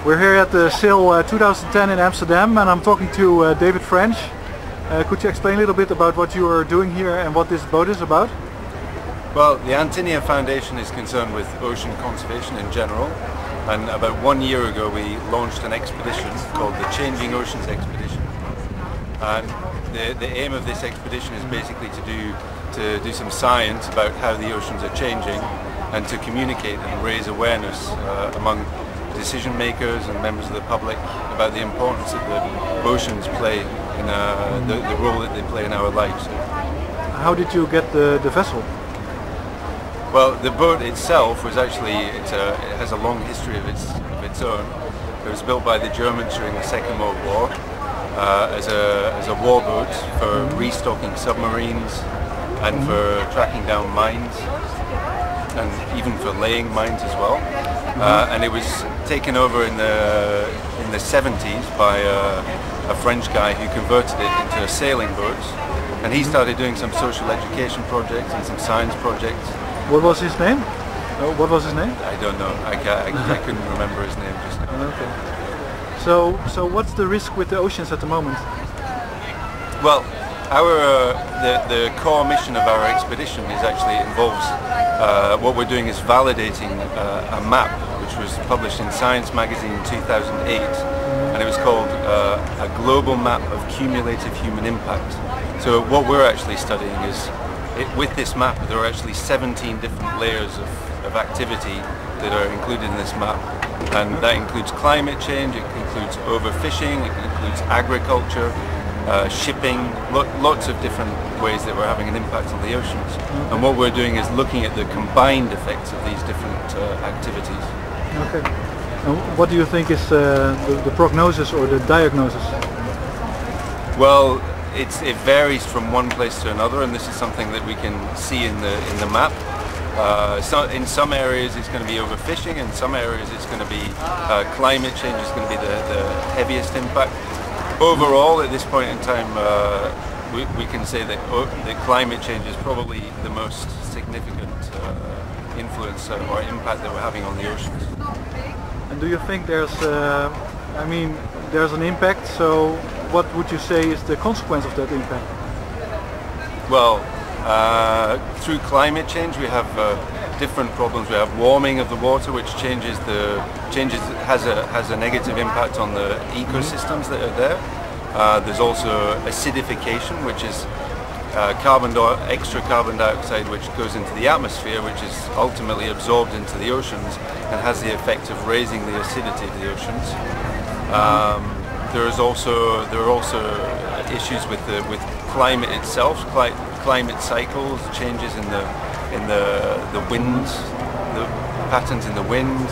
We're here at the SAIL 2010 in Amsterdam, and I'm talking to David French. Could you explain a little bit about what you are doing here and what this boat is about? Well, the Antinea Foundation is concerned with ocean conservation in general, and about 1 year ago we launched an expedition called the Changing Oceans Expedition. And the aim of this expedition is basically to do some science about how the oceans are changing and to communicate and raise awareness among decision makers and members of the public about the importance that the oceans play in the role that they play in our lives. How did you get the vessel? Well, the boat itself was actually, it has a long history of its own. It was built by the Germans during the Second World War as a war boat for restocking submarines and for tracking down mines, and even for laying mines as well. And it was taken over in the 70s by a French guy who converted it into a sailing boat, and he started doing some social education projects and some science projects. What was his name? What was his name? I don't know. I couldn't remember his name just now. Okay. So what's the risk with the oceans at the moment? Well, the core mission of our expedition is actually involves what we're doing is validating a map which was published in Science magazine in 2008, and it was called a global map of cumulative human impact. So what we're actually studying is, with this map there are actually 17 different layers of activity that are included in this map, and that includes climate change, it includes overfishing, it includes agriculture, shipping, lots of different ways that we're having an impact on the oceans. And what we're doing is looking at the combined effects of these different activities. Okay. And what do you think is the prognosis or the diagnosis? Well, it varies from one place to another, and this is something that we can see in the map. So in some areas it's going to be overfishing, in some areas it's going to be climate change is going to be the heaviest impact. Overall, at this point in time, we can say that climate change is probably the most significant influence or impact that we're having on the oceans. And do you think there's an impact, so what would you say is the consequence of that impact? Well, through climate change we have different problems. We have warming of the water, which has a negative impact on the ecosystems that are there. There's also acidification, which is extra carbon dioxide which goes into the atmosphere, which is ultimately absorbed into the oceans and has the effect of raising the acidity of the oceans. There are also issues with climate itself, climate cycles, changes in the winds, the patterns in the wind,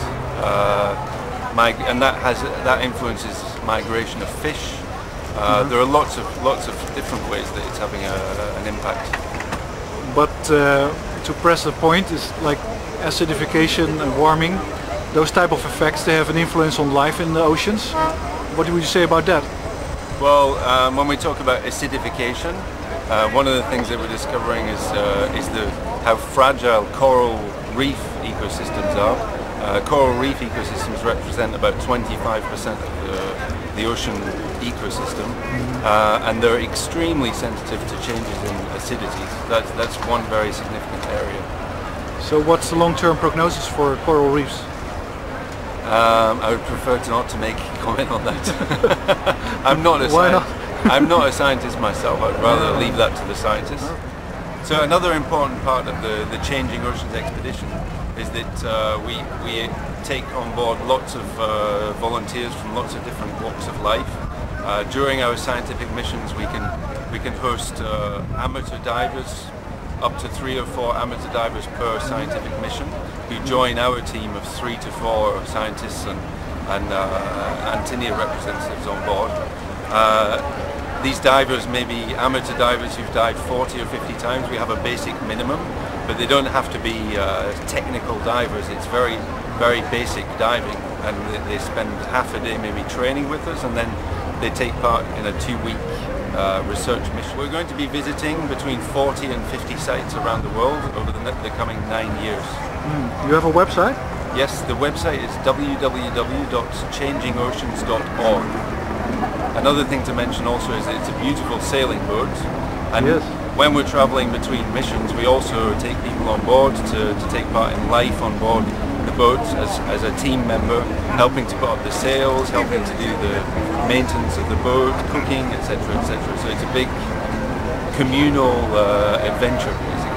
and that influences migration of fish. There are lots of different ways that it's having an impact. But to press the point is like acidification and warming, those type of effects, they have an influence on life in the oceans. What would you say about that? Well, when we talk about acidification, one of the things that we're discovering is how fragile coral reef ecosystems are. Coral reef ecosystems represent about 25% of the ocean ecosystem, and they're extremely sensitive to changes in acidity. That's one very significant area. So what's the long-term prognosis for coral reefs? I would prefer not to make a comment on that. I'm not a scientist myself. I'd rather leave that to the scientists. So another important part of the Changing Oceans expedition is that we take on board lots of volunteers from lots of different walks of life. During our scientific missions we can host amateur divers, up to 3 or 4 amateur divers per scientific mission, who join our team of 3 to 4 scientists and Antinea representatives on board. These divers may be amateur divers who've dived 40 or 50 times. We have a basic minimum, but they don't have to be technical divers. It's very, very basic diving, and they spend half a day maybe training with us, and then they take part in a 2-week research mission. We're going to be visiting between 40 and 50 sites around the world over the coming 9 years. You have a website? Yes, the website is www.changingoceans.org. Another thing to mention also is that it's a beautiful sailing boat, and yes. When we're travelling between missions we also take people on board to take part in life on board the boat as a team member, helping to put up the sails, helping to do the maintenance of the boat, cooking, etc., etc. So it's a big communal adventure basically.